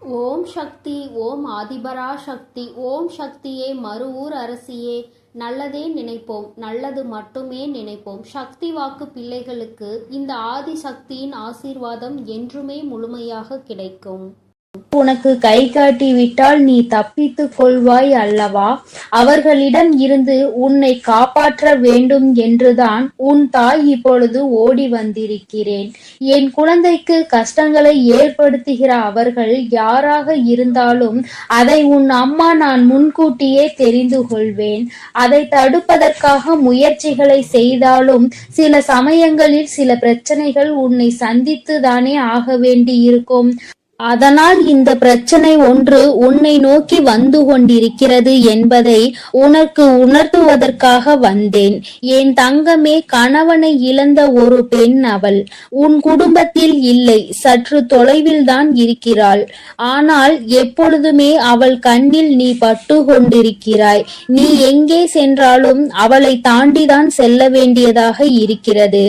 ஓம் சக்தி, ஓம் ஆதிபரா சக்தி, ஓம் சக்தியே, மறுவூர் அரசியே. நல்லதே நினைப்போம், நல்லது மட்டுமே நினைப்போம். சக்தி வாக்கு பிள்ளைகளுக்கு இந்த ஆதி சக்தியின் ஆசீர்வாதம் என்றுமே முழுமையாக கிடைக்கும். உனக்கு கை காட்டி விட்டால் நீ தப்பித்துக் கொள்வாய் அல்லவா? அவர்களிடம் இருந்து உன்னை காப்பாற்ற வேண்டும் என்றுதான் உன் தாய் இப்பொழுது ஓடி வந்திருக்கிறேன். என் குழந்தைக்கு கஷ்டங்களை ஏற்படுத்துகிற அவர்கள் யாராக இருந்தாலும் அதை உன் அம்மா நான் முன்கூட்டியே தெரிந்து கொள்வேன். அதை தடுப்பதற்காக முயற்சிகளை செய்தாலும் சில சமயங்களில் சில பிரச்சனைகள் உன்னை சந்தித்துதானே ஆக வேண்டி இருக்கும். அதனால் இந்த பிரச்சனை ஒன்று உன்னை நோக்கி வந்து கொண்டிருக்கிறது என்பதை உனக்கு உணர்த்துவதற்காக வந்தேன். என் தங்கமே, கணவனை இழந்த ஒரு பெண் அவள். உன் குடும்பத்தில் இல்லை, சற்று தொலைவில் தான் இருக்கிறாள். ஆனால் எப்பொழுதுமே அவள் கண்ணில் நீ பட்டு கொண்டிருக்கிறாய். நீ எங்கே சென்றாலும் அவளை தாண்டிதான் செல்ல வேண்டியதாக இருக்கிறது.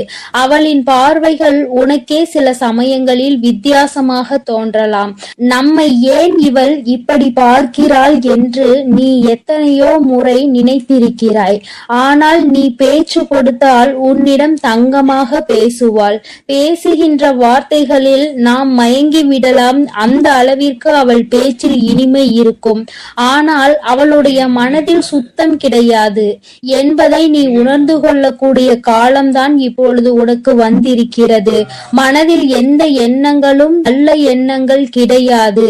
அவளின் பார்வைகள் உனக்கே சில சமயங்களில் வித்தியாசமாக தோன்ற. நம்மை ஏன் இவள் இப்படி பார்க்கிறாள் என்று நீ எத்தனையோ முறை நினைத்திருக்கிறாய். ஆனால் நீ பேச்சு கொடுத்தால் உன்னிடம் தங்கமாக பேசுவாள். பேசுகின்ற வார்த்தைகளில் நாம் மயங்கி விடலாம். அந்த அளவிற்கு அவள் பேச்சில் இனிமை இருக்கும். ஆனால் அவளுடைய மனதில் சுத்தம் கிடையாது என்பதை நீ உணர்ந்து கொள்ளக்கூடிய காலம்தான் இப்பொழுது உனக்கு வந்திருக்கிறது. மனதில் எந்த எண்ணங்களும் நல்ல எண்ணங்கள் கிடையாது.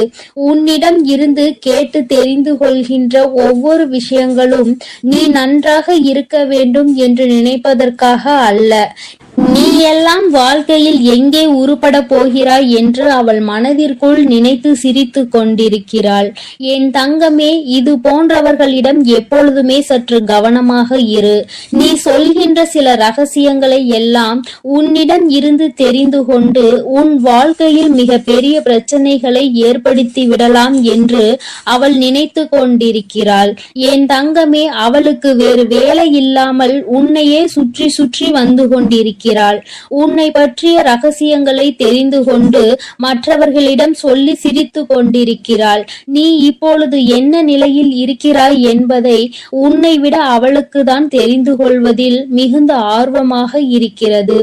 உன்னிடம் இருந்து கேட்டு தெரிந்து கொள்கின்ற ஒவ்வொரு விஷயங்களும் நீ நன்றாக இருக்க வேண்டும் என்று நினைப்பதற்காக அல்ல. நீ எல்லாம் வாழ்க்கையில் எங்கே உருப்பட போகிறாய் என்று அவள் மனதிற்குள் நினைத்து சிரித்து கொண்டிருக்கிறாள். என் தங்கமே, இது போன்றவர்களிடம் எப்பொழுதுமே சற்று கவனமாக இரு. நீ சொல்கின்ற சில ரகசியங்களை எல்லாம் உன்னிடம் இருந்து தெரிந்து கொண்டு உன் வாழ்க்கையில் மிக பெரிய பிரச்சனைகளை ஏற்படுத்தி விடலாம் என்று அவள் நினைத்து கொண்டிருக்கிறாள். என் தங்கமே, அவளுக்கு வேறு வேலை இல்லாமல் உன்னையே சுற்றி சுற்றி வந்து கொண்டிருக்கிறாள். உன்னை பற்றிய ரகசியங்களை தெரிந்து கொண்டு மற்றவர்களிடம் சொல்லி சிரித்து கொண்டிருக்கிறாள். நீ இப்பொழுது என்ன நிலையில் இருக்கிறாய் என்பதை உன்னை விட அவளுக்கு தான் தெரிந்து கொள்வதில் மிகுந்த ஆர்வமாக இருக்கிறது.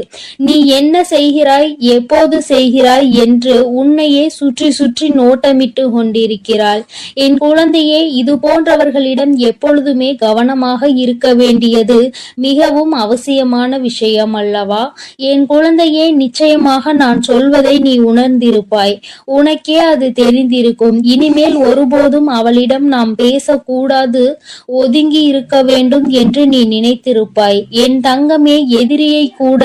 நீ என்ன செய்கிறாய், எப்போது செய்கிறாய் என்று உன்னையே சுற்றி சுற்றி நோட்டமிட்டு கொண்டிருக்கிறாள். என் குழந்தையே, இது போன்றவர்களிடம் எப்பொழுதுமே கவனமாக இருக்க வேண்டியது மிகவும் அவசியமான விஷயம் அல்லவா? என் குழந்தையே, நிச்சயமாக நான் சொல்வதை நீ உணர்ந்திருப்பாய். உனக்கே அது தெரிந்திருக்கும். இனிமேல் ஒருபோதும் அவளிடம் நாம் பேசக்கூடாது, ஒதுங்கி இருக்க வேண்டும் என்று நீ நினைத்திருப்பாய். என் தங்கமே, எதிரியை கூட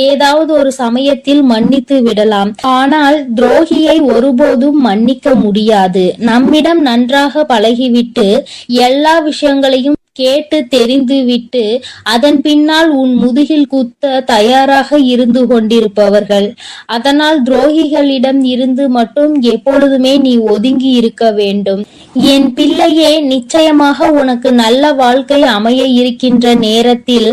ஏதாவது ஒரு சமயத்தில் மன்னித்து விடலாம். ஆனால் துரோகியை ஒருபோதும் மன்னிக்க முடியாது. நம்மிடம் நன்றாக பழகிவிட்டு எல்லா விஷயங்களையும் கேட்டு தெரிந்து விட்டு அதன் பின்னால் உன் முதுகில் குத்த தயாராக இருந்து கொண்டிருப்பவர்கள். அதனால் துரோகிகளிடம் இருந்து மட்டும் எப்பொழுதுமே நீ ஒதுங்கி இருக்க வேண்டும். என் பிள்ளையே, நிச்சயமாக உனக்கு நல்ல வாழ்க்கை அமைய இருக்கின்ற நேரத்தில்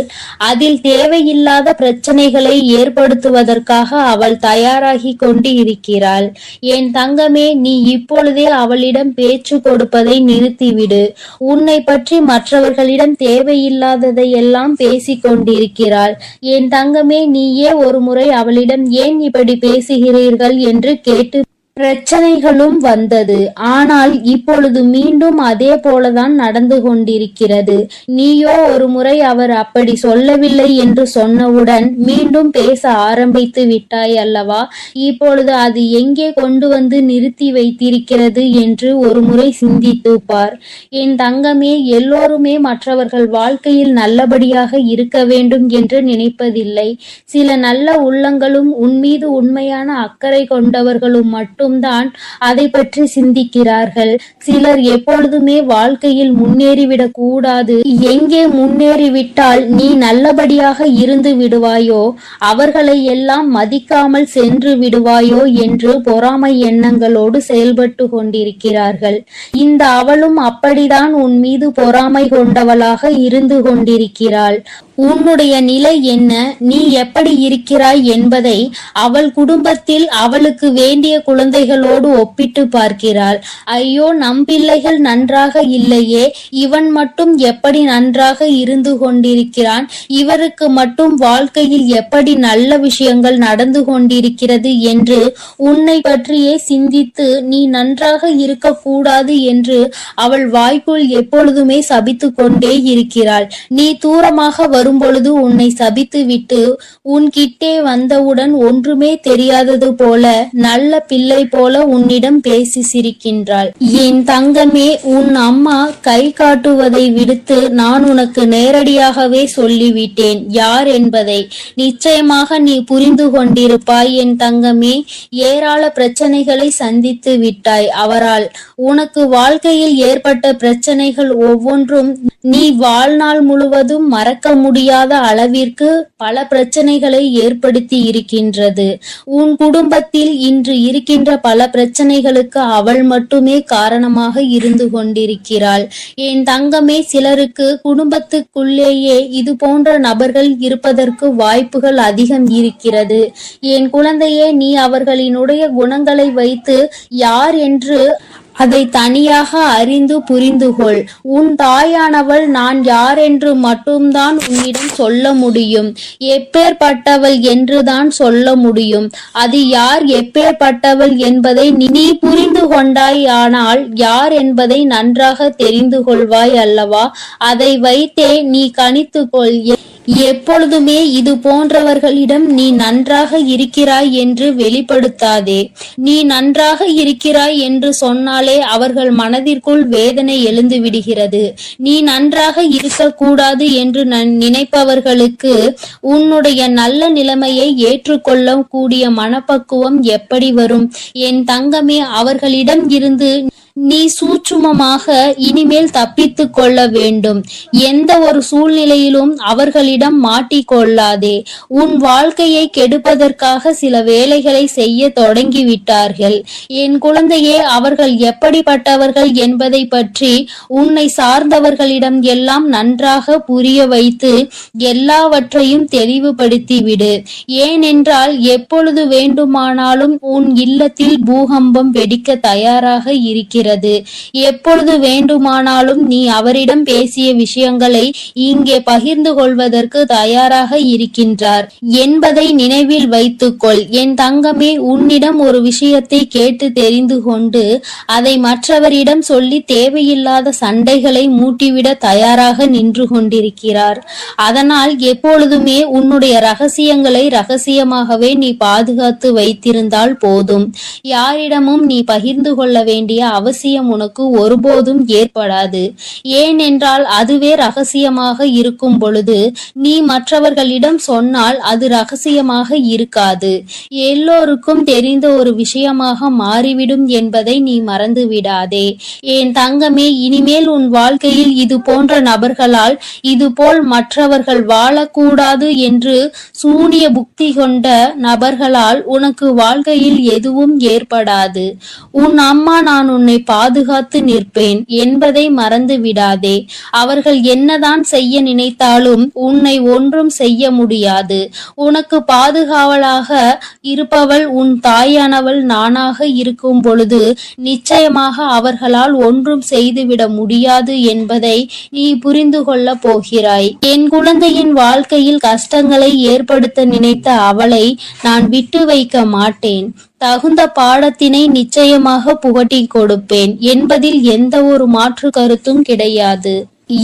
அதில் தேவையில்லாத பிரச்சனைகளை ஏற்படுத்துவதற்காக அவள் தயாராகி கொண்டு இருக்கிறாள். என் தங்கமே, நீ இப்பொழுதே அவளிடம் பேச்சு கொடுப்பதை நிறுத்திவிடு. உன்னை பற்றி மற்றவர்களிடம் தேவையில்லாததை எல்லாம் பேசிக் கொண்டிருக்கிறாள். என் தங்கமே, நீயே ஒரு முறை அவளிடம் ஏன் இப்படி பேசுகிறீர்கள் என்று கேட்டு பிரச்சனைகளும் வந்தது. ஆனால் இப்பொழுது மீண்டும் அதே போலதான் நடந்து கொண்டிருக்கிறது. நீயோ ஒரு முறை அவர் அப்படி சொல்லவில்லை என்று சொன்னவுடன் மீண்டும் பேச ஆரம்பித்து விட்டாய் அல்லவா? இப்பொழுது அது எங்கே கொண்டு வந்து நிறுத்தி வைத்திருக்கிறது என்று ஒரு முறை சிந்தித்து பார். என் தங்கமே, எல்லோருமே மற்றவர்கள் வாழ்க்கையில் நல்லபடியாக இருக்க வேண்டும் என்று நினைப்பதில்லை. சில நல்ல உள்ளங்களும் உன்மீது உண்மையான அக்கறை கொண்டவர்களும் மட்டும் தான் அதை பற்றி சிந்திக்கிறார்கள். சிலர் எப்பொழுதுமே வாழ்க்கையில் முன்னேறிவிடக் கூடாது, எங்கே முன்னேறிவிட்டால் நீ நல்லபடியாக இருந்து விடுவாயோ, அவர்களை எல்லாம் மதிக்காமல் சென்று விடுவாயோ என்று பொறாமை எண்ணங்களோடு செயல்பட்டு கொண்டிருக்கிறார்கள். இந்த அவளும் அப்படிதான் உன் மீது பொறாமை கொண்டவளாக இருந்து கொண்டிருக்கிறாள். உன்னுடைய நிலை என்ன, நீ எப்படி இருக்கிறாய் என்பதை அவள் குடும்பத்தில் அவளுக்கு வேண்டிய குழந்தைகளோடு ஒப்பிட்டு பார்க்கிறாள். ஐயோ, நம் பிள்ளைகள் நன்றாக இல்லையே, இவன் மட்டும் எப்படி நன்றாக இருந்து கொண்டிருக்கிறான், இவருக்கு மட்டும் வாழ்க்கையில் எப்படி நல்ல விஷயங்கள் நடந்து கொண்டிருக்கிறது என்று உன்னை பற்றியே சிந்தித்து நீ நன்றாக இருக்கக்கூடாது என்று அவள் வாய்க்குள் எப்பொழுதுமே சபித்து கொண்டே இருக்கிறாள். நீ தூரமாக வரும்பொழுது உன்னை சபித்து விட்டு உன்கிட்டே வந்தவுடன் ஒன்றுமே தெரியாதது போல நல்ல பிள்ளை போல உன்னிடம் பேசி சிரிக்கின்றாள். என் தங்கமே, உன் அம்மா கை காட்டுவதை விடுத்து நான் உனக்கு நேரடியாகவே சொல்லிவிட்டேன் யார் என்பதை. நிச்சயமாக நீ புரிந்து கொண்டிருப்பாய் என் தங்கமே. ஏராள பிரச்சனைகளை சந்தித்து விட்டாய் அவரால். உனக்கு வாழ்க்கையில் ஏற்பட்ட பிரச்சனைகள் ஒவ்வொன்றும் நீ வாழ்நாள் முழுவதும் மறக்க முடியாத அளவிற்கு பல பிரச்சனைகளை ஏற்படுத்தி இருக்கின்றது. உன் குடும்பத்தில் இன்று இருக்கின்ற பல பிரச்சனைகளுக்கு அவள் மட்டுமே காரணமாக இருந்து கொண்டிருக்கிறாள். என் தங்கமே, சிலருக்கு குடும்பத்துக்குள்ளேயே இது போன்ற நபர்கள் இருப்பதற்கு வாய்ப்புகள் அதிகம் இருக்கிறது. என் குழந்தையே, நீ அவர்களினுடைய குணங்களை வைத்து யார் என்று அதை தனியாக அறிந்து புரிந்து கொள். உன் தாயானவள் நான் யார் என்று மட்டும்தான் உன்னிடம் சொல்ல முடியும். எப்பேற்பட்டவள் என்றுதான் சொல்ல முடியும். அது யார், எப்பேற்பட்டவள் என்பதை நீ புரிந்து கொண்டாயானால் யார் என்பதை நன்றாக தெரிந்து கொள்வாய் அல்லவா? அதை வைத்தே நீ கணித்துக்கொள். எப்பொழுதுமே இது போன்றவர்களிடம் நீ நன்றாக இருக்கிறாய் என்று வெளிப்படுத்தாதே. நீ நன்றாக இருக்கிறாய் என்று சொன்னாலே அவர்கள் மனதிற்குள் வேதனை எழுந்து விடுகிறது. நீ நன்றாக இருக்கக்கூடாது என்று நினைப்பவர்களுக்கு உன்னுடைய நல்ல நிலைமையை ஏற்றுக்கொள்ள கூடிய மனப்பக்குவம் எப்படி வரும்? என் தங்கமே, அவர்களிடம் இருந்து நீ சூட்சுமமாக இனிமேல் தப்பித்து கொள்ள வேண்டும். எந்த ஒரு சூழ்நிலையிலும் அவர்களிடம் மாட்டிக்கொள்ளாதே. உன் வாழ்க்கையை கெடுப்பதற்காக சில வேலைகளை செய்ய தொடங்கிவிட்டார்கள். என் குழந்தையே, அவர்கள் எப்படிப்பட்டவர்கள் என்பதை பற்றி உன்னை சார்ந்தவர்களிடம் எல்லாம் நன்றாக புரிய வைத்து எல்லாவற்றையும் தெளிவுபடுத்திவிடு. ஏனென்றால் எப்பொழுது வேண்டுமானாலும் உன் இல்லத்தில் பூகம்பம் வெடிக்க தயாராக இருக்கிறது. எப்பொழுது வேண்டுமானாலும் நீ அவரிடம் பேசிய விஷயங்களை இங்கே பகிர்ந்து கொள்வதற்கு தயாராக இருக்கின்றார் என்பதை நினைவில் வைத்துக்கொள். என் தங்கமே, உன்னிடம் ஒரு விஷயத்தை கேட்டு தெரிந்து கொண்டு அதை மற்றவரிடம் சொல்லி தேவையில்லாத சண்டைகளை மூட்டிவிட தயாராக நின்று கொண்டிருக்கிறார். அதனால் எப்பொழுதுமே உன்னுடைய ரகசியங்களை ரகசியமாகவே நீ பாதுகாத்து வைத்திருந்தால் போதும். யாரிடமும் நீ பகிர்ந்து கொள்ள வேண்டிய அவசியம் உனக்கு ஒருபோதும் ஏற்படாது. ஏனென்றால் அதுவே ரகசியமாக இருக்கும் பொழுது நீ மற்றவர்களிடம் சொன்னால் அது ரகசியமாக இருக்காது, எல்லோருக்கும் தெரிந்த ஒரு விஷயமாக மாறிவிடும் என்பதை நீ மறந்து விடாதே. என் தங்கமே, இனிமேல் உன் வாழ்க்கையில் இது போன்ற நபர்களால் இதுபோல் மற்றவர்கள் வாழக்கூடாது என்று சூனிய புக்தி கொண்ட நபர்களால் உனக்கு வாழ்க்கையில் எதுவும் ஏற்படாது. உன் அம்மா நான் உன்னை பாதுகாத்து நிற்பேன் என்பதை மறந்து விடாதே. அவர்கள் என்னதான் செய்ய நினைத்தாலும் உன்னை ஒன்றும் செய்ய முடியாது. உனக்கு பாதுகாவலாக இருப்பவள் உன் தாயானவள் நானாக இருக்கும் பொழுது நிச்சயமாக அவர்களால் ஒன்றும் செய்துவிட முடியாது என்பதை நீ புரிந்து கொள்ள போகிறாய். என் குழந்தையின் வாழ்க்கையில் கஷ்டங்களை ஏற்படுத்த நினைத்த அவளை நான் விட்டு வைக்க மாட்டேன். தகுந்த பாடத்தினை நிச்சயமாக புகட்டி கொடுப்பேன் என்பதில் எந்த ஒரு மாற்று கருத்தும் கிடையாது.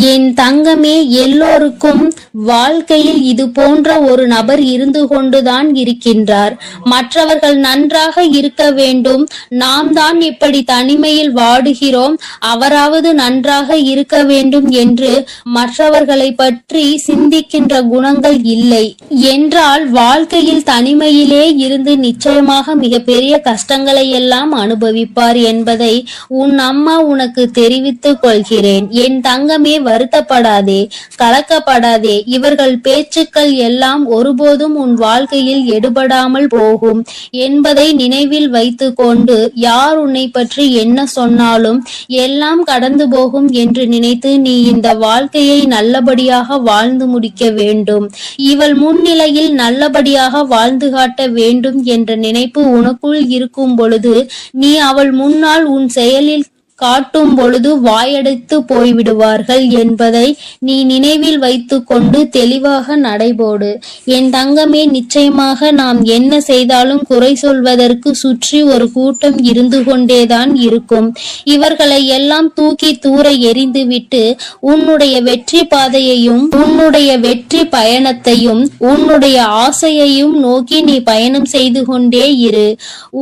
என் தங்கமே, எல்லோருக்கும் வாழ்க்கையில் இது போன்ற ஒரு நபர் இருந்து கொண்டுதான் இருக்கின்றார். மற்றவர்கள் நன்றாக இருக்க வேண்டும், நாம் தான் இப்படி தனிமையில் வாடுகிறோம், அவராவது நன்றாக இருக்க வேண்டும் என்று மற்றவர்களை பற்றி சிந்திக்கின்ற குணங்கள் இல்லை என்றால் வாழ்க்கையில் தனிமையிலே இருந்து நிச்சயமாக மிகப்பெரிய கஷ்டங்களை எல்லாம் அனுபவிப்பார் என்பதை உன் அம்மா உனக்கு தெரிவித்துக் கொள்கிறேன். என் தங்கமே, மனமே வருத்தப்படாதே, கலக்கப்படாதே. இவர்கள் பேச்சுக்கள் எல்லாம் ஒருபோதும் உன் வாழ்க்கையில் எடுபடாமல் போகும் என்பதை நினைவில் வைத்து கொண்டு யார் உன்னை பற்றி என்ன சொன்னாலும் எல்லாம் கடந்து போகும் என்று நினைத்து நீ இந்த வாழ்க்கையை நல்லபடியாக வாழ்ந்து முடிக்க வேண்டும். இவள் முன்னிலையில் நல்லபடியாக வாழ்ந்து காட்ட வேண்டும் என்ற நினைப்பு உனக்குள் இருக்கும் பொழுது நீ அவள் முன்னால் உன் செயலில் காட்டும் பொழுது வாயடைத்து போய்விடுவார்கள் என்பதை நீ நினைவில் வைத்து கொண்டு தெளிவாக நடைபோடு. என் தங்கமே, நிச்சயமாக நாம் என்ன செய்தாலும் குறை சொல்வதற்கு சுற்றி ஒரு கூட்டம் இருந்து கொண்டேதான் இருக்கும். இவர்களை எல்லாம் தூக்கி தூர எறிந்துவிட்டு உன்னுடைய வெற்றி பாதையையும் உன்னுடைய வெற்றி பயணத்தையும் உன்னுடைய ஆசையையும் நோக்கி நீ பயணம் செய்து கொண்டே இரு.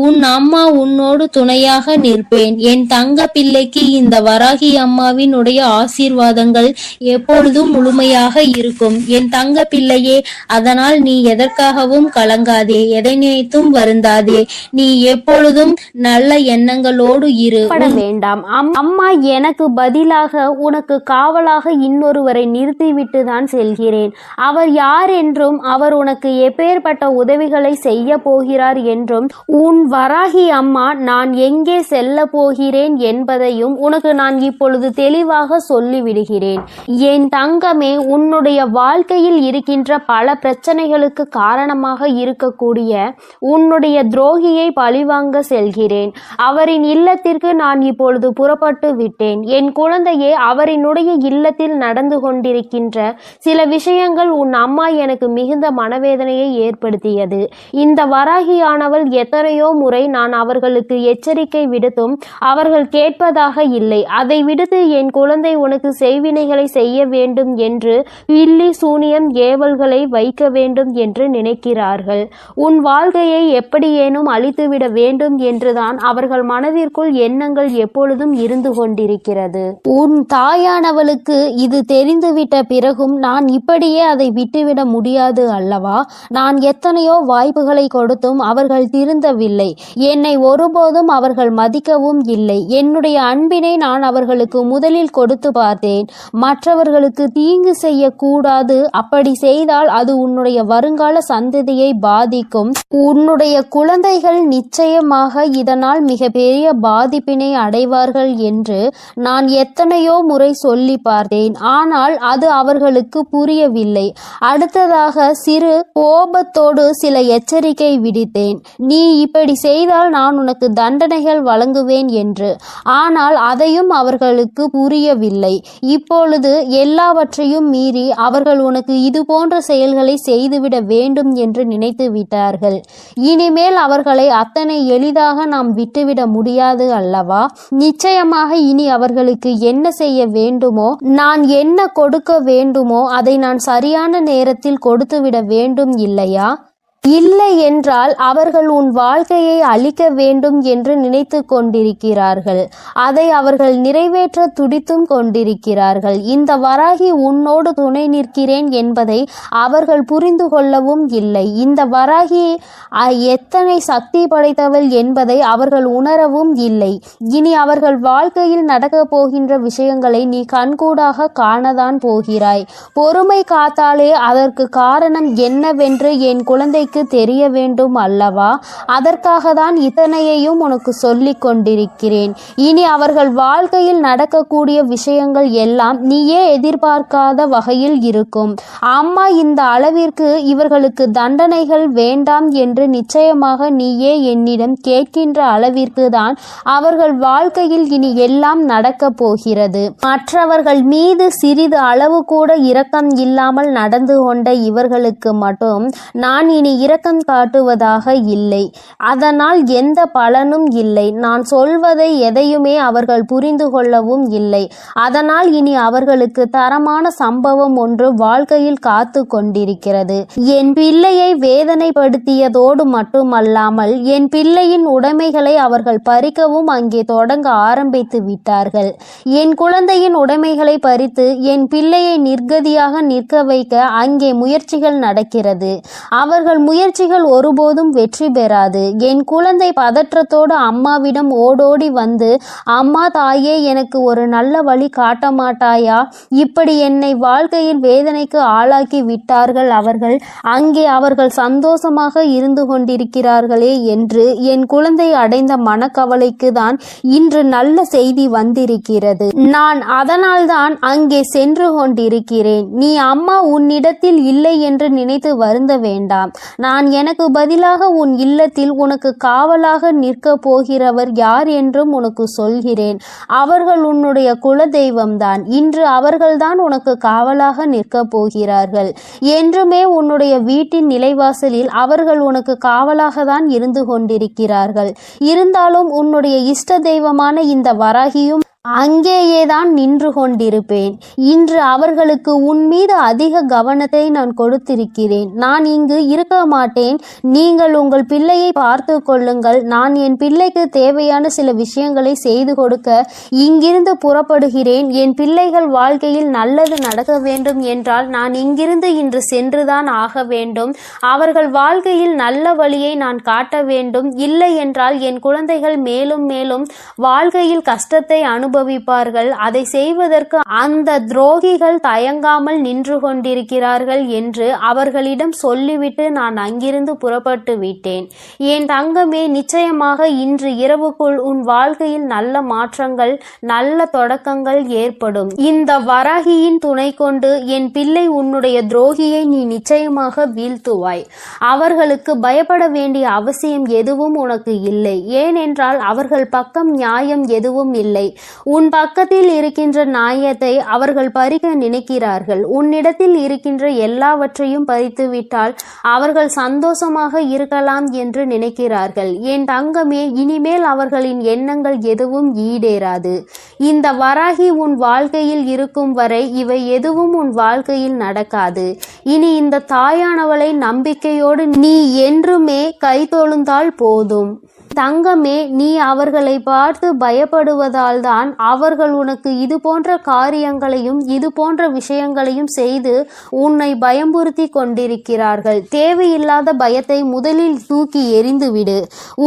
உன் அம்மா உன்னோடு துணையாக நிற்பேன். என் தங்க பிள்ளைக்கு இந்த வராகி அம்மாவினுடைய ஆசீர்வாதங்கள் எப்பொழுதும் முழுமையாக இருக்கும் என் தங்க பிள்ளையே. அதனால் நீ எதற்காகவும் கலங்காதே, எதை நினைத்தும் வருந்தாதே. நீ எப்பொழுதும் நல்ல எண்ணங்களோடு இரு. வேண்டாம். அம்மா எனக்கு பதிலாக உனக்கு காவலாக இன்னொருவரை நிறுத்திவிட்டு தான் செல்கிறேன். அவர் யார் என்றும் அவர் உனக்கு எப்பேற்பட்ட உதவிகளை செய்ய போகிறார் என்றும் உன் வராகி அம்மா நான் எங்கே செல்ல போகிறேன் என்பதையும் உனக்கு நான் இப்பொழுது தெளிவாக சொல்லிவிடுகிறேன். என் தங்கமே, உன்னுடைய வாழ்க்கையில் இருக்கின்ற பல பிரச்சனைகளுக்கு காரணமாக இருக்கக்கூடிய உன்னுடைய துரோகியை பழிவாங்க செல்கிறேன். அவரின் இல்லத்திற்கு நான் இப்பொழுது புறப்பட்டு விட்டேன். என் குழந்தையே, அவரினுடைய இல்லத்தில் நடந்து கொண்டிருக்கின்ற சில விஷயங்கள் உன் அம்மா எனக்கு மிகுந்த மனவேதனையை ஏற்படுத்தியது. இந்த வராகியானவள் எத்தனையோ முறை நான் அவர்களுக்கு எச்சரிக்கை விடுத்தும் அவர்கள் கேட்பதாக இல்லை. அதை விடுத்து என் குழந்தை உனக்கு செய்வினைகளை செய்ய வேண்டும் என்று பில்லி சூனியம் ஏவல்களை வைக்க வேண்டும் என்று நினைக்கிறார்கள். உன் வாழ்க்கையை எப்படியேனும் அழித்துவிட வேண்டும் என்றுதான் அவர்கள் மனதிற்குள் எண்ணங்கள் எப்பொழுதும் இருந்து கொண்டிருக்கிறது. உன் தாயானவளுக்கு இது தெரிந்துவிட்ட பிறகும் நான் இப்படியே அதை விட்டுவிட முடியாது அல்லவா? நான் எத்தனையோ வாய்ப்புகளை கொடுத்தும் அவர்கள் திருந்தவில்லை. என்னை ஒருபோதும் அவர்கள் மதிக்கவும் இல்லை. என்னுடைய அன்பினை நான் அவர்களுக்கு முதலில் கொடுத்து பார்த்தேன். மற்றவர்களுக்கு தீங்கு செய்யக்கூடாது. அப்படி செய்தால் அது உன்னுடைய வருங்கால சந்ததியை பாதிக்கும். உன்னுடைய குழந்தைகள் நிச்சயமாக இதனால் மிகப்பெரிய பாதிப்பினை அடைவார்கள் என்று நான் எத்தனையோ முறை சொல்லி பார்த்தேன். ஆனால் அது அவர்களுக்கு புரியவில்லை. அடுத்ததாக சிறு கோபத்தோடு சில எச்சரிக்கை விடுத்தேன். நீ இப்படி செய்தால் நான் உனக்கு தண்டனைகள் வழங்குவேன் என்று. ஆனால் அதையும் அவர்களுக்கு புரியவில்லை. இப்பொழுது எல்லாவற்றையும் மீறி அவர்கள் உனக்கு இது போன்ற செயல்களை செய்துவிட வேண்டும் என்று நினைத்து விட்டார்கள். இனிமேல் அவர்களை அத்தனை எளிதாக நாம் விட்டுவிட முடியாது அல்லவா? நிச்சயமாக இனி அவர்களுக்கு என்ன செய்ய வேண்டுமோ, நான் என்ன கொடுக்க வேண்டுமோ அதை நான் சரியான நேரத்தில் கொடுத்துவிட வேண்டும் இல்லையா? இல்லை என்றால் அவர்கள் உன் வாழ்க்கையை அழிக்க வேண்டும் என்று நினைத்து கொண்டிருக்கிறார்கள். அதை அவர்கள் நிறைவேற்ற துடித்தும் கொண்டிருக்கிறார்கள். இந்த வராகி உன்னோடு துணை நிற்கிறேன் என்பதை அவர்கள் புரிந்து கொள்ளவும் இல்லை. இந்த வராகி எத்தனை சக்தி படைத்தவள் என்பதை அவர்கள் உணரவும் இல்லை. இனி அவர்கள் வாழ்க்கையில் நடக்கப் போகின்ற விஷயங்களை நீ கண்கூடாக காணதான் போகிறாய். பொறுமை காத்தாலே அதற்கு காரணம் என்னவென்று என் குழந்தை தெரிய வேண்டும் அல்லவா? அதற்காக தான் இத்தனையையும் உனக்கு சொல்லிக் கொண்டிருக்கிறேன். இனி அவர்கள் வாழ்க்கையில் நடக்கக்கூடிய விஷயங்கள் எல்லாம் நீயே எதிர்பார்க்காத வகையில் இருக்கும். அம்மா இந்த அளவிற்கு இவர்களுக்கு தண்டனைகள் வேண்டாம் என்று நிச்சயமாக நீயே என்னிடம் கேட்கின்ற அளவிற்கு தான் அவர்கள் வாழ்க்கையில் இனி எல்லாம் நடக்கப் போகிறது. மற்றவர்கள் மீது சிறிது அளவு கூட இரக்கம் இல்லாமல் நடந்து கொண்ட இவர்களுக்கு மட்டும் நான் இனி இரக்கம் காட்டுவதாக இல்லை. அதனால் எந்த பலனும் இல்லை. நான் சொல்வதை எதையுமே அவர்கள் புரிந்து கொள்ளவும் இல்லை. அதனால் இனி அவர்களுக்கு தரமான சம்பவம் ஒன்று வாழ்க்கையில் காத்து கொண்டிருக்கிறது. என் பிள்ளையை வேதனைப்படுத்தியதோடு மட்டுமல்லாமல் என் பிள்ளையின் உடைமைகளை அவர்கள் பறிக்கவும் அங்கே தொடங்க ஆரம்பித்து விட்டார்கள். என் குழந்தையின் உடைமைகளை பறித்து என் பிள்ளையை நிர்கதியாக நிற்க வைக்க அங்கே முயற்சிகள் நடக்கிறது. அவர்கள் முயற்சிகள் ஒருபோதும் வெற்றி பெறாது. என் குழந்தை பதற்றத்தோடு அம்மாவிடம் ஓடோடி வந்து, அம்மா தாயே, எனக்கு ஒரு நல்ல வழி காட்ட மாட்டாயா? இப்படி என்னை வாழ்க்கையில் வேதனைக்கு ஆளாக்கி விட்டார்கள் அவர்கள். அங்கே அவர்கள் சந்தோஷமாக இருந்து கொண்டிருக்கிறார்களே என்று என் குழந்தை அடைந்த மனக்கவலைக்கு தான் இன்று நல்ல செய்தி வந்திருக்கிறது. நான் அதனால்தான் அங்கே சென்று கொண்டிருக்கிறேன். நீ அம்மா உன்னிடத்தில் இல்லை என்று நினைத்து வருந்த வேண்டாம். நான் எனக்கு பதிலாக உன் இல்லத்தில் உனக்கு காவலாக நிற்க போகிறவர் யார் என்றும் உனக்கு சொல்கிறேன். அவர்கள் உன்னுடைய குல தெய்வம்தான். இன்று அவர்கள்தான் உனக்கு காவலாக நிற்க போகிறார்கள். என்றுமே உன்னுடைய வீட்டின் நிலைவாசலில் அவர்கள் உனக்கு காவலாக தான் இருந்து கொண்டிருக்கிறார்கள். இருந்தாலும் உன்னுடைய இஷ்ட தெய்வமான இந்த வராகியும் அங்கேயேதான் நின்று கொண்டிருப்பேன். இன்று அவர்களுக்கு உன் மீது அதிக கவனத்தை நான் கொடுத்திருக்கிறேன். நான் இங்கு இருக்க மாட்டேன். நீங்கள் உங்கள் பிள்ளையை பார்த்து கொள்ளுங்கள். நான் என் பிள்ளைக்கு தேவையான சில விஷயங்களை செய்து கொடுக்க இங்கிருந்து புறப்படுகிறேன். என் பிள்ளைகள் வாழ்க்கையில் நல்லது நடக்க வேண்டும் என்றால் நான் இங்கிருந்து இன்று சென்றுதான் ஆக வேண்டும். அவர்கள் வாழ்க்கையில் நல்ல வழியை நான் காட்ட வேண்டும். இல்லை என்றால் என் குழந்தைகள் மேலும் மேலும் வாழ்க்கையில் கஷ்டத்தை அனுபவிப்பார்கள். அதை செய்வதற்கு அந்த துரோகிகள் தயங்காமல் நின்று கொண்டிருக்கிறார்கள் என்று அவர்களிடம் சொல்லிவிட்டு நான் அங்கிருந்து புறப்பட்டு விட்டேன். என் தங்கமே, நிச்சயமாக இன்று இரவுக்குள் உன் வாழ்க்கையில் நல்ல மாற்றங்கள், நல்ல தொடக்கங்கள் ஏற்படும். இந்த வராகியின் துணை கொண்டு என் பிள்ளை உன்னுடைய துரோகியை நீ நிச்சயமாக வீழ்த்துவாய். அவர்களுக்கு பயப்பட வேண்டிய அவசியம் எதுவும் உனக்கு இல்லை. ஏனென்றால் அவர்கள் பக்கம் நியாயம் எதுவும் இல்லை. உன் பக்கத்தில் இருக்கின்ற நியாயத்தை அவர்கள் பறிக்க நினைக்கிறார்கள். உன்னிடத்தில் இருக்கின்ற எல்லாவற்றையும் பறித்து விட்டால் அவர்கள் சந்தோஷமாக இருக்கலாம் என்று நினைக்கிறார்கள். என் தங்கமே, இனிமேல் அவர்களின் எண்ணங்கள் எதுவும் ஈடேறாது. இந்த வராகி உன் வாழ்க்கையில் இருக்கும் வரை இவை எதுவும் உன் வாழ்க்கையில் நடக்காது. இனி இந்த தாயானவளை நம்பிக்கையோடு நீ என்றுமே கைதொழுந்தால் போதும். தங்கமே, நீ அவர்களை பார்த்து பயப்படுவதால் தான் அவர்கள் உனக்கு இது போன்ற காரியங்களையும் இது போன்ற விஷயங்களையும் செய்து உன்னை பயமுறுத்தி கொண்டிருக்கிறார்கள். தேவையில்லாத பயத்தை முதலில் தூக்கி எறிந்துவிடு.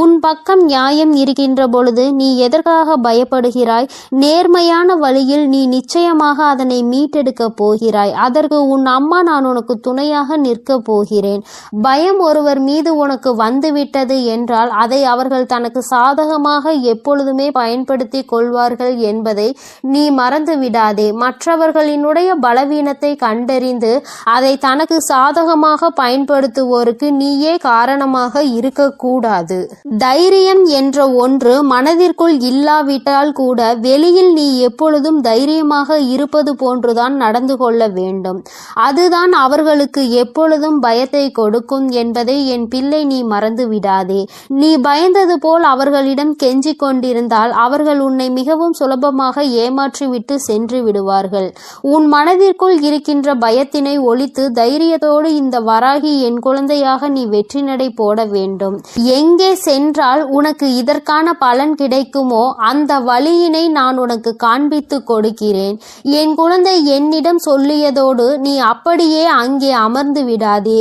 உன் பக்கம் நியாயம் இருக்கின்ற பொழுது நீ எதற்காக பயப்படுகிறாய்? நேர்மையான வழியில் நீ நிச்சயமாக அதனை மீட்டெடுக்க போகிறாய். அதற்கு உன் அம்மா நான் உனக்கு துணையாக நிற்க போகிறேன். பயம் ஒருவர் மீது உனக்கு வந்துவிட்டது என்றால் அதை அவர்கள் தனக்கு சாதகமாக எப்பொழுதுமே பயன்படுத்தி கொள்வார்கள் என்பதை நீ மறந்து விடாதே. மற்றவர்களினுடைய பலவீனத்தை கண்டறிந்து அதை தனக்கு சாதகமாக பயன்படுத்துவோருக்கு நீயே காரணமாக இருக்கக்கூடாது. தைரியம் என்ற ஒன்று மனதிற்குள் இல்லாவிட்டால் கூட வெளியில் நீ எப்பொழுதும் தைரியமாக இருப்பது போன்றுதான் நடந்து கொள்ள வேண்டும். அதுதான் அவர்களுக்கு எப்பொழுதும் பயத்தை கொடுக்கும் என்பதை என் பிள்ளை நீ மறந்து விடாதே. நீ பயந்தது போல் அவர்களிடம் கெஞ்சிக் கொண்டிருந்தால் அவர்கள் உன்னை மிகவும் சுலபமாக ஏமாற்றிவிட்டு சென்று விடுவார்கள். உன் மனதிற்குள் இருக்கின்ற பயத்தினை ஒழித்து தைரியத்தோடு இந்த வராகி என் குழந்தையாக நீ வெற்றி நடை போட வேண்டும். எங்கே சென்றால் உனக்கு இதற்கான பலன் கிடைக்குமோ அந்த வழியினை நான் உனக்கு காண்பித்து கொடுக்கிறேன். என் குழந்தை என்னிடம் சொல்லியதோடு நீ அப்படியே அங்கே அமர்ந்து விடாதே.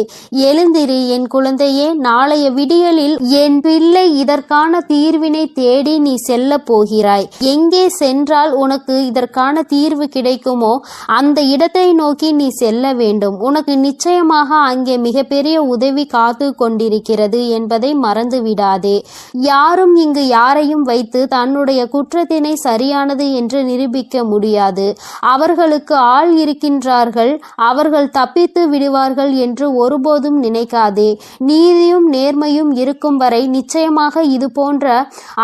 எழுந்திரு என் குழந்தையே. நாளைய விடியலில் என் பிள்ளை இதற்கான தீர்வினை தேடி நீ செல்ல போகிறாய். எங்கே சென்றால் உனக்கு இதற்கான தீர்வு கிடைக்குமோ அந்த இடத்தை நோக்கி நீ செல்ல வேண்டும். உனக்கு நிச்சயமாக அங்கே மிகப்பெரிய உதவி காத்து கொண்டிருக்கிறது என்பதை மறந்து விடாதே. யாரும் இங்கு யாரையும் வைத்து தன்னுடைய குற்றத்தினை சரியானது என்று நிரூபிக்க முடியாது. அவர்களுக்கு ஆள் இருக்கின்றார்கள், அவர்கள் தப்பித்து விடுவார்கள் என்று ஒருபோதும் நினைக்காதே. நீதியும் நேர்மையும் இருக்கும் வரை நிச்சயமாக இது போன்ற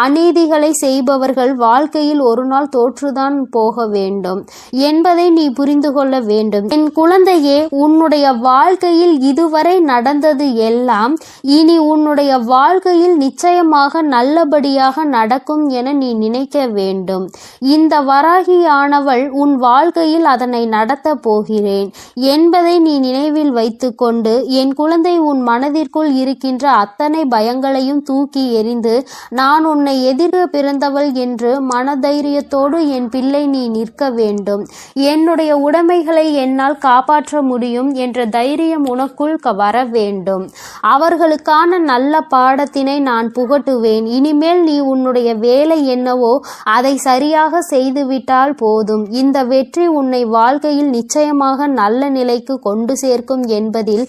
அநீதிகளை செய்பவர்கள் வாழ்க்கையில் ஒரு நாள் தோற்றுதான் போக வேண்டும் என்பதை நீ புரிந்து கொள்ள வேண்டும். என் குழந்தையே, உன்னுடைய வாழ்க்கையில் இதுவரை நடந்தது எல்லாம் இனி உன்னுடைய வாழ்க்கையில் நிச்சயமாக நல்லபடியாக நடக்கும் என நீ நினைக்க வேண்டும். இந்த வராகியானவள் உன் வாழ்க்கையில் அதனை நடத்த போகிறேன் என்பதை நீ நினைவில் வைத்துக்கொண்டு என் குழந்தை உன் மனதிற்குள் இருக்கின்ற அத்தனை பயங்களையும் தூக்கி எறி தெரிந்து நான் உன்னை எதிர்க்க பிறந்தவள் என்று மனதைரியத்தோடு என் பிள்ளை நீ நிற்க வேண்டும். என்னுடைய உடைமைகளை என்னால் காப்பாற்ற முடியும் என்ற தைரியம் உனக்குள் வர வேண்டும். அவர்களுக்கான நல்ல பாடத்தினை நான் புகட்டுவேன். இனிமேல் நீ உன்னுடைய வேலை என்னவோ அதை சரியாக செய்துவிட்டால் போதும். இந்த வெற்றி உன்னை வாழ்க்கையில் நிச்சயமாக நல்ல நிலைக்கு கொண்டு சேர்க்கும் என்பதில்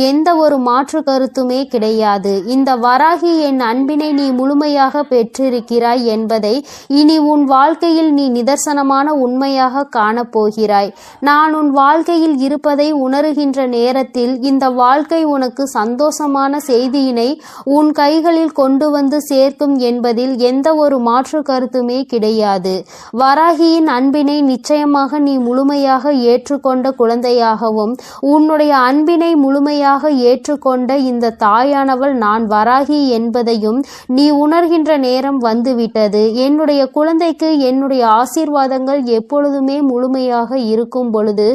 எந்த ஒரு மாற்று கருத்துமே கிடையாது. இந்த வராகி என் அன்பினை நீ முழுமையாக பெற்றிருக்கிறாய் என்பதை இனி உன் வாழ்க்கையில் நீ நிதர்சனமான உண்மையாக காணப்போகிறாய். நான் உன் வாழ்க்கையில் இருப்பதை உணருகின்ற நேரத்தில் இந்த வாழ்க்கை உனக்கு சந்தோஷமான செய்தியினை உன் கைகளில் கொண்டு வந்து சேர்க்கும் என்பதில் எந்த ஒரு மாற்று கருத்துமே கிடையாது. வராகியின் அன்பினை நிச்சயமாக நீ முழுமையாக ஏற்றுக்கொண்ட குழந்தையாகவும் உன்னுடைய அன்பினை முழுமையாக ஏற்றுக்கொண்ட இந்த தாயானவள் நான் வராகி என்பதையும் நீ உணர்கின்ற நேரம் வந்துவிட்டது. என்னுடைய குழந்தைக்கு என்னுடைய ஆசீர்வாதங்கள் எப்பொழுதுமே முழுமையாக இருக்கும் பொழுது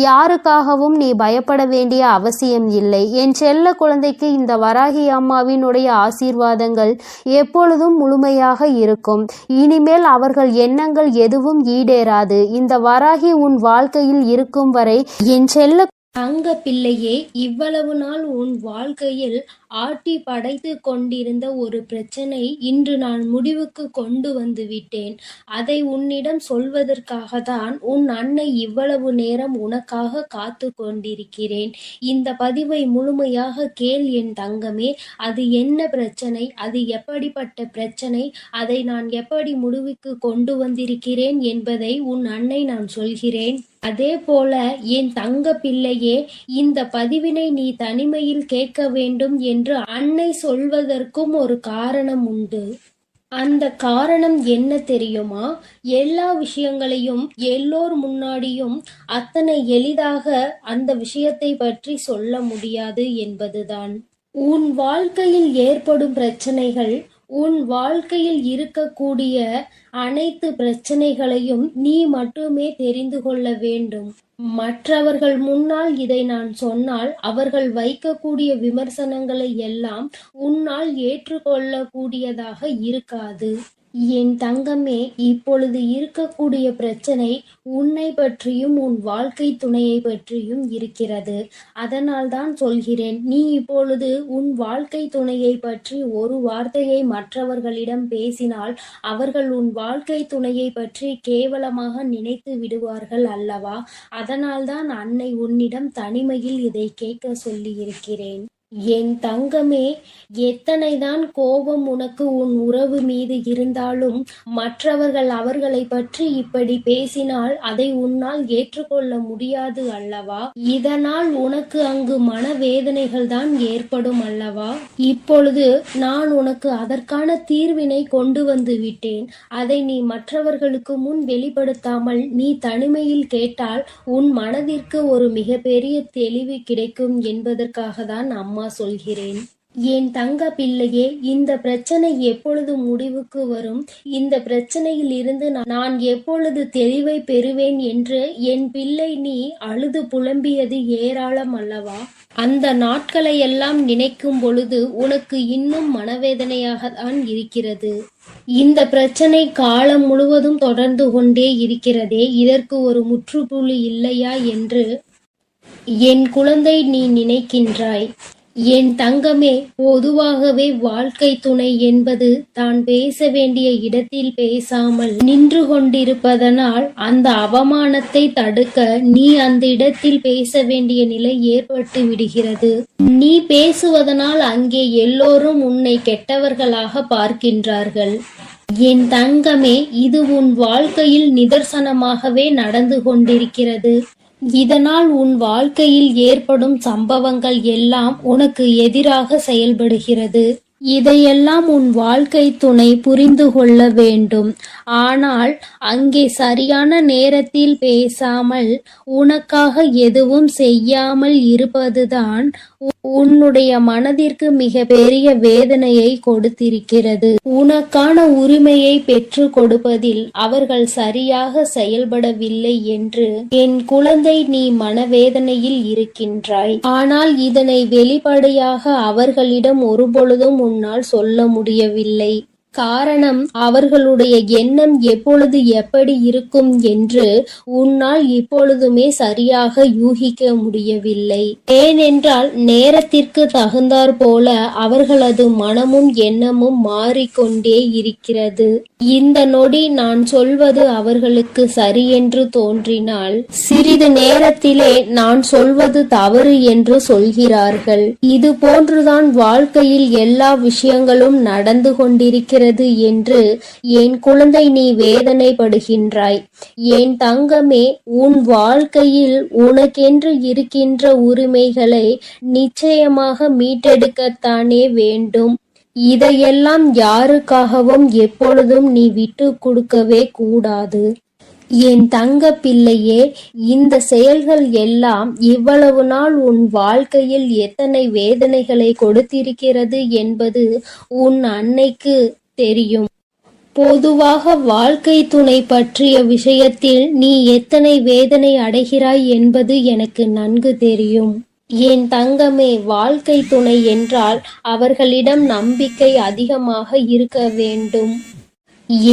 யாருக்காகவும் நீ பயப்பட வேண்டிய அவசியம் இல்லை. என் செல்ல குழந்தைக்கு இந்த வராகி அம்மாவினுடைய ஆசீர்வாதங்கள் எப்பொழுதும் முழுமையாக இருக்கும். இனிமேல் அவர்கள் எண்ணங்கள் எதுவும் ஈடேறாது. இந்த வராகி உன் வாழ்க்கையில் இருக்கும் வரை என் செல்ல தங்க பிள்ளையே, இவ்வளவு நாள் உன் வாழ்க்கையில் ஆட்டி படைத்து கொண்டிருந்த ஒரு பிரச்சனை இன்று நான் முடிவுக்கு கொண்டு வந்து விட்டேன். அதை உன்னிடம் சொல்வதற்காக தான் உன் அன்னை இவ்வளவு நேரம் உனக்காக காத்து கொண்டிருக்கிறேன். இந்த பதிவை முழுமையாக கேள் என் தங்கமே. அது என்ன பிரச்சனை, அது எப்படிப்பட்ட பிரச்சனை, அதை நான் எப்படி முடிவுக்கு கொண்டு வந்திருக்கிறேன் என்பதை உன் அன்னை நான் சொல்கிறேன். அதே போல என் தங்க பிள்ளையே, இந்த பதிவினை நீ தனிமையில் கேட்க வேண்டும் என்று அன்னை சொல்வதற்கும் ஒரு காரணம் உண்டு. அந்த காரணம் என்ன தெரியுமா? எல்லா விஷயங்களையும் எல்லோர் முன்னாடியும் அத்தனை எளிதாக அந்த விஷயத்தை பற்றி சொல்ல முடியாது என்பதுதான். உன் வாழ்க்கையில் ஏற்படும் பிரச்சனைகள், உன் வாழ்க்கையில் இருக்கக்கூடிய அனைத்து பிரச்சனைகளையும் நீ மட்டுமே தெரிந்து கொள்ள வேண்டும். மற்றவர்கள் முன்னால் இதை நான் சொன்னால் அவர்கள் வைக்கக்கூடிய விமர்சனங்களை எல்லாம் உன்னால் ஏற்றுக்கொள்ளக்கூடியதாக இருக்காது. என் தங்கமே, இப்பொழுது இருக்கக்கூடிய பிரச்சனை உன்னை பற்றியும் உன் வாழ்க்கை துணையை பற்றியும் இருக்கிறது. அதனால் தான் சொல்கிறேன், நீ இப்பொழுது உன் வாழ்க்கை துணையை பற்றி ஒரு வார்த்தையை மற்றவர்களிடம் பேசினால் அவர்கள் உன் வாழ்க்கை துணையை பற்றி கேவலமாக நினைத்து விடுவார்கள் அல்லவா? அதனால்தான் அன்னை உன்னிடம் தனிமையில் இதை கேட்க சொல்லி இருக்கிறேன். என் தங்கமே, எத்தனைதான் கோபம் உனக்கு உன் உறவு மீது இருந்தாலும் மற்றவர்கள் அவர்களை பற்றி இப்படி பேசினால் அதை உன்னால் ஏற்றுக்கொள்ள முடியாது அல்லவா? இதனால் உனக்கு அங்கு மனவேதனைகள் தான் ஏற்படும் அல்லவா? இப்பொழுது நான் உனக்கு அதற்கான தீர்வினை கொண்டு வந்து விட்டேன். அதை நீ மற்றவர்களுக்கு முன் வெளிப்படுத்தாமல் நீ தனிமையில் கேட்டால் உன் மனதிற்கு ஒரு மிகப்பெரிய தெளிவு கிடைக்கும் என்பதற்காக தான் அம்மா சொல்கிறேன். என் தங்க பிள்ளையே, இந்த பிரச்சனை எப்பொழுது முடிவுக்கு வரும், இந்த பிரச்சனையில் இருந்து நான் எப்பொழுது தெளிவை பெறுவேன் என்று என் பிள்ளை நீ அழுது புலம்பியது ஏராளம் அல்லவா? அந்த நாட்களை எல்லாம் நினைக்கும் பொழுது உனக்கு இன்னும் மனவேதனையாக தான் இருக்கிறது. இந்த பிரச்சனை காலம் முழுவதும் தொடர்ந்து கொண்டே இருக்கிறதே, இதற்கு ஒரு முற்றுப்புள்ளி இல்லையா என்று என் குழந்தை நீ நினைக்கின்றாய். என் தங்கமே, பொதுவாகவே வாழ்க்கை துணை என்பது தான் பேச வேண்டிய இடத்தில் பேசாமல் நின்று கொண்டிருப்பதனால் அந்த அவமானத்தை தடுக்க நீ அந்த இடத்தில் பேச வேண்டிய நிலை ஏற்பட்டு விடுகிறது. நீ பேசுவதனால் அங்கே எல்லோரும் உன்னை கெட்டவர்களாக பார்க்கின்றார்கள். என் தங்கமே, இது உன் வாழ்க்கையில் நிதர்சனமாகவே நடந்து கொண்டிருக்கிறது. இதனால் உன் வாழ்க்கையில் ஏற்படும் சம்பவங்கள் எல்லாம் உனக்கு எதிராக செயல்படுகிறது. இதையெல்லாம் உன் வாழ்க்கை துணை புரிந்து கொள்ள வேண்டும். ஆனால் அங்கே சரியான நேரத்தில் பேசாமல் உனக்காக எதுவும் செய்யாமல் இருப்பதுதான் உன்னுடைய மனதிற்கு மிக பெரிய வேதனையை கொடுத்திருக்கிறது. உனக்கான உரிமையை பெற்று கொடுப்பதில் அவர்கள் சரியாக செயல்படவில்லை என்று என் குழந்தை நீ மனவேதனையில் இருக்கின்றாய். ஆனால் இதனை வெளிப்படையாக அவர்களிடம் ஒருபொழுதும் உன்னால் சொல்ல முடியவில்லை. காரணம், அவர்களுடைய எண்ணம் எப்பொழுது எப்படி இருக்கும் என்று உன்னால் இப்பொழுதுமே சரியாக யூகிக்க முடியவில்லை. ஏனென்றால் நேரத்திற்கு தகுந்தாற் போல அவர்களது மனமும் எண்ணமும் மாறிக்கொண்டே இருக்கிறது. இந்த நொடி நான் சொல்வது அவர்களுக்கு சரியென்று தோன்றினால் சிறிது நேரத்திலே நான் சொல்வது தவறு என்று சொல்கிறார்கள். இது போன்றுதான் வாழ்க்கையில் எல்லா விஷயங்களும் நடந்து கொண்டிருக்கிறது என்று என் குழந்தை நீ வேதனைப்படுகின்றாய். என் தங்கமே, உன் வாழ்க்கையில் உனக்கென்று இருக்கின்ற உரிமைகளை நிச்சயமாக மீட்டெடுக்கத்தானே வேண்டும். இதையெல்லாம் யாருக்காகவும் எப்பொழுதும் நீ விட்டு கொடுக்கவே கூடாது. என் தங்க பிள்ளையே, இந்த செயல்கள் எல்லாம் இவ்வளவு நாள் உன் வாழ்க்கையில் எத்தனை வேதனைகளை கொடுத்திருக்கிறது என்பது உன் அன்னைக்கு தெரியும். பொதுவாக வாழ்க்கை துணை பற்றிய விஷயத்தில் நீ எத்தனை வேதனை அடைகிறாய் என்பது எனக்கு நன்கு தெரியும். என் தங்கமே, வாழ்க்கை துணை என்றால் அவர்களிடம் நம்பிக்கை அதிகமாக இருக்க வேண்டும்.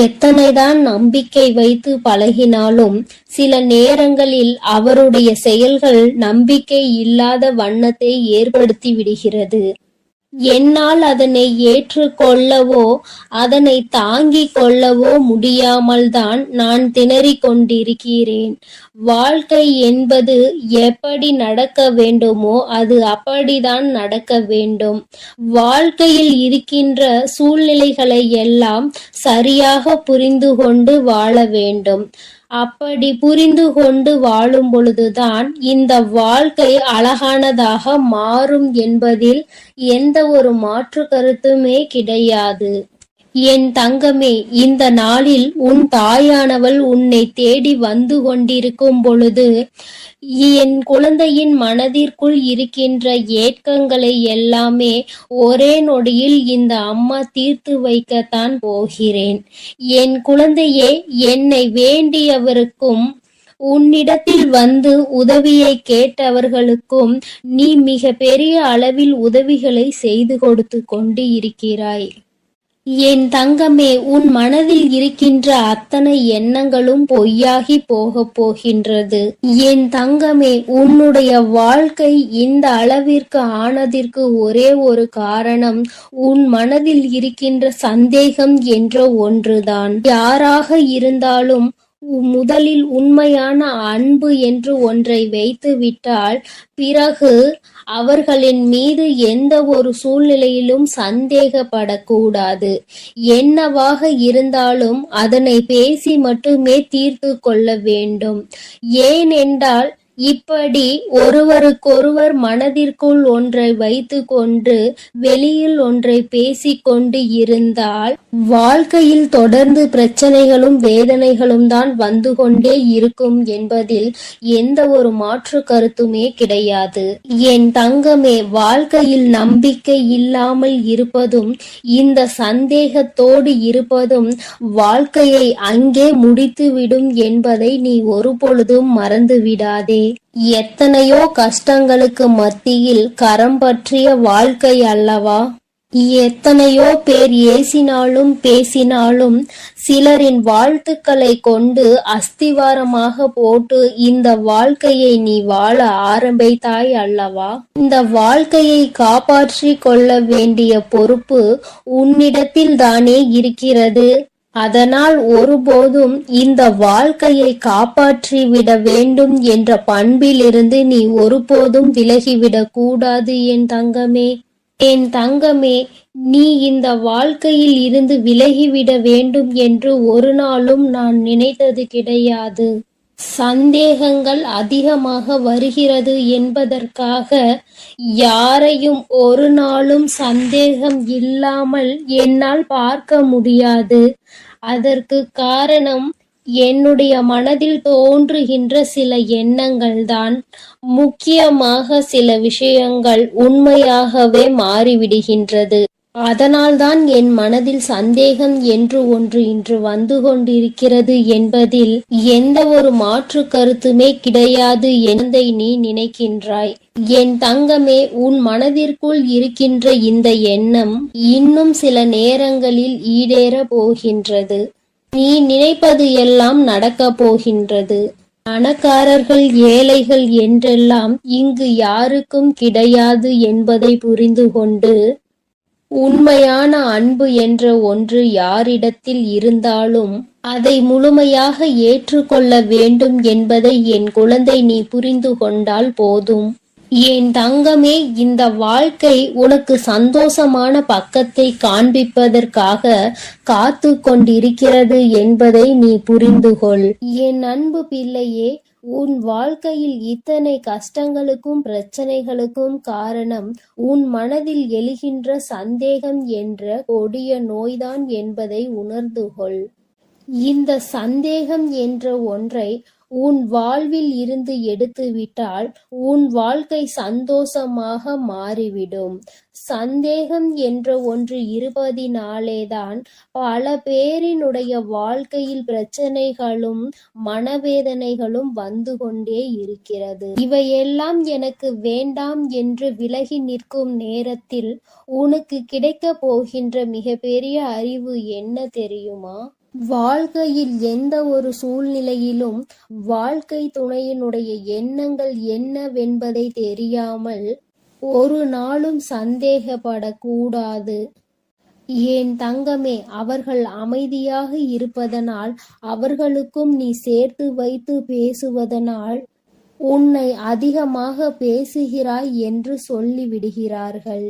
எத்தனைதான் நம்பிக்கை வைத்து பழகினாலும் சில நேரங்களில் அவருடைய செயல்கள் நம்பிக்கை இல்லாத வண்ணத்தை ஏற்படுத்தி விடுகிறது. என்னால் அதனை ஏற்றுக்கொள்ளவோ அதனை தாங்கிக் கொள்ளவோ முடியாமல் தான் நான் திணறிக் கொண்டிருக்கிறேன். வாழ்க்கை என்பது எப்படி நடக்க வேண்டுமோ அது அப்படிதான் நடக்க வேண்டும். வாழ்க்கையில் இருக்கின்ற சூழ்நிலைகளை எல்லாம் சரியாக புரிந்து கொண்டு வாழ வேண்டும். அப்படி புரிந்து கொண்டு வாழும் பொழுதுதான் இந்த வாழ்க்கை அழகானதாக மாறும் என்பதில் எந்த ஒரு மாற்று கருத்துமே கிடையாது. என் தங்கமே, இந்த நாளில் உன் தாயானவள் உன்னை தேடி வந்து கொண்டிருக்கும் பொழுது என் குழந்தையின் மனதிற்குள் இருக்கின்ற ஏக்கங்களை எல்லாமே ஒரே நொடியில் இந்த அம்மா தீர்த்து வைக்கத்தான் போகிறேன். என் குழந்தையே, என்னை வேண்டியவருக்கும் உன்னிடத்தில் வந்து உதவியை கேட்டவர்களுக்கும் நீ மிக பெரிய அளவில் உதவிகளை செய்து கொடுத்து கொண்டு இருக்கிறாய். என் தங்கமே, உன் மனதில் இருக்கின்ற அத்தனை எண்ணங்களும் பொய்யாகி போகப் போகின்றது. என் தங்கமே, உன்னுடைய வாழ்க்கை இந்த அளவிற்கு ஆனதற்கு ஒரே ஒரு காரணம் உன் மனதில் இருக்கின்ற சந்தேகம் என்ற ஒன்றுதான். யாராக இருந்தாலும் முதலில் உண்மையான அன்பு என்று ஒன்றை வைத்து விட்டால் பிறகு அவர்களின் மீது எந்த ஒரு சூழ்நிலையிலும் சந்தேகப்படக்கூடாது. என்னவாக இருந்தாலும் அதனை பேசி மட்டுமே தீர்த்து கொள்ள வேண்டும். ஏனென்றால் இப்படி ஒருவருக்கொருவர் மனதிற்குள் ஒன்றை வைத்து கொண்டு வெளியில் ஒன்றை பேசிக்கொண்டு இருந்தால் வாழ்க்கையில் தொடர்ந்து பிரச்சனைகளும் வேதனைகளும் தான் வந்து கொண்டே இருக்கும் என்பதில் எந்த ஒரு மாற்று கருத்துமே கிடையாது. என் தங்கமே, வாழ்க்கையில் நம்பிக்கை இல்லாமல் இருப்பதும் இந்த சந்தேகத்தோடு இருப்பதும் வாழ்க்கையை அங்கே முடித்துவிடும் என்பதை நீ ஒருபொழுதும் மறந்து விடாதே. எத்தனையோ கஷ்டங்களுக்கு மத்தியில் கரம் பற்றிய வாழ்க்கை அல்லவா? எத்தனையோ பேர் ஏசினாலும் பேசினாலும் சிலரின் வாழ்த்துக்களை கொண்டு அஸ்திவாரமாக போட்டு இந்த வாழ்க்கையை நீ வாழ ஆரம்பித்தாய் அல்லவா? இந்த வாழ்க்கையை காப்பாற்றி கொள்ள வேண்டிய பொறுப்பு உன்னிடத்தில் தானே இருக்கிறது. அதனால் ஒருபோதும் இந்த வாழ்க்கையை காப்பாற்றி விட வேண்டும் என்ற பண்பிலிருந்து நீ ஒருபோதும் விலகிவிடக் கூடாது என் தங்கமே. என் தங்கமே, நீ இந்த வாழ்க்கையில் இருந்து விலகிவிட வேண்டும் என்று ஒரு நாளும் நான் நினைத்தது கிடையாது. சந்தேகங்கள் அதிகமாக வருகிறது என்பதற்காக யாரையும் ஒரு நாளும் சந்தேகம் இல்லாமல் என்னால் பார்க்க முடியாது. அதற்கு காரணம் என்னுடைய மனதில் தோன்றுகின்ற சில எண்ணங்கள் தான். முக்கியமாக சில விஷயங்கள் உண்மையாகவே மாறிவிடுகின்றது. அதனால்தான் என் மனதில் சந்தேகம் என்று ஒன்று இன்று வந்து கொண்டிருக்கிறது என்பதில் எந்த ஒரு மாற்று கருத்துமே கிடையாது என்பதை நீ நினைக்கின்றாய். என் தங்கமே, உன் மனதிற்குள் இருக்கின்ற இந்த எண்ணம் இன்னும் சில நேரங்களில் ஈடேற போகின்றது. நீ நினைப்பது எல்லாம் நடக்கப் போகின்றது. பணக்காரர்கள் ஏழைகள் என்றெல்லாம் இங்கு யாருக்கும் கிடையாது என்பதை புரிந்து கொண்டு, உண்மையான அன்பு என்ற ஒன்று யாரிடத்தில் இருந்தாலும் அதை முழுமையாக ஏற்றுக்கொள்ள வேண்டும் என்பதை என் குழந்தை நீ புரிந்து கொண்டால் போதும். என் தங்கமே, இந்த வாழ்க்கை உனக்கு சந்தோஷமான பக்கத்தை காண்பிப்பதற்காக காத்து கொண்டிருக்கிறது என்பதை நீ புரிந்து கொள். என் அன்பு பிள்ளையே, உன் வாழ்க்கையில் இத்தனை கஷ்டங்களுக்கும் பிரச்சனைகளுக்கும் காரணம் உன் மனதில் எழுகின்ற சந்தேகம் என்ற கொடிய நோய்தான் என்பதை உணர்ந்து கொள். இந்த சந்தேகம் என்ற ஒன்றை உன் வாழ்வில் இருந்து எடுத்துவிட்டால் உன் வாழ்க்கை சந்தோஷமாக மாறிவிடும். சந்தேகம் என்ற ஒன்று இருப்பதினாலேதான் பல பேரினுடைய வாழ்க்கையில் பிரச்சனைகளும் மனவேதனைகளும் வந்து கொண்டே இருக்கிறது. இவையெல்லாம் எனக்கு வேண்டாம் என்று விலகி நிற்கும் நேரத்தில் உனக்கு கிடைக்கப் போகின்ற மிகப்பெரிய அறிவு என்ன தெரியுமா? வாழ்க்கையில் எந்த ஒரு சூழ்நிலையிலும் வாழ்க்கை துணையினுடைய எண்ணங்கள் என்னவென்பதை தெரியாமல் ஒரு நாளும் சந்தேகப்படக்கூடாது. என் தங்கமே, அவர்கள் அமைதியாக இருப்பதனால், அவர்களுக்கும் நீ சேர்த்து வைத்து பேசுவதனால் உன்னை அதிகமாக பேசுகிறாய் என்று சொல்லிவிடுகிறார்கள்.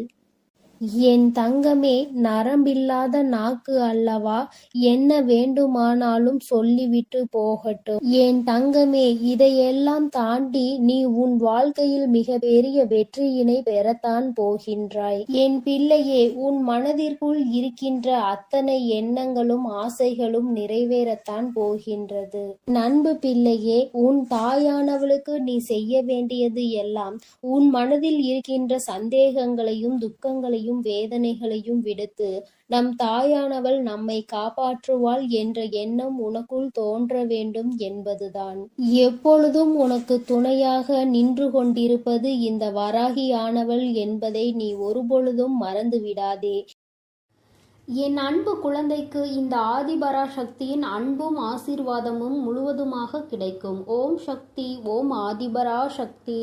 என் தங்கமே, நரம்பில்லாத நாக்கு அல்லவா, என்ன வேண்டுமானாலும் சொல்லிவிட்டு போகட்டும். என் தங்கமே, இதையெல்லாம் தாண்டி நீ உன் வாழ்க்கையில் மிக பெரிய வெற்றியினை பெறத்தான் போகின்றாய். என் பிள்ளையே, உன் மனதிற்குள் இருக்கின்ற அத்தனை எண்ணங்களும் ஆசைகளும் நிறைவேறத்தான் போகின்றது. நண்பு பிள்ளையே, உன் தாயானவளுக்கு நீ செய்ய வேண்டியது எல்லாம் உன் மனதில் இருக்கின்ற சந்தேகங்களையும் துக்கங்களையும் வேதனைகளையும் விடுத்து நம் தாயானவள் நம்மை காப்பாற்றுவாள் என்ற எண்ணம் உனக்குள் தோன்ற வேண்டும் என்பதுதான். எப்பொழுதும் உனக்கு துணையாக நின்று கொண்டிருப்பது இந்த வராகியானவள் என்பதை நீ ஒருபொழுதும் மறந்து விடாதே. என் அன்பு குழந்தைக்கு இந்த ஆதிபராசக்தியின் அன்பும் ஆசீர்வாதமும் முழுவதுமாக கிடைக்கும். ஓம் சக்தி, ஓம் ஆதிபராசக்தி.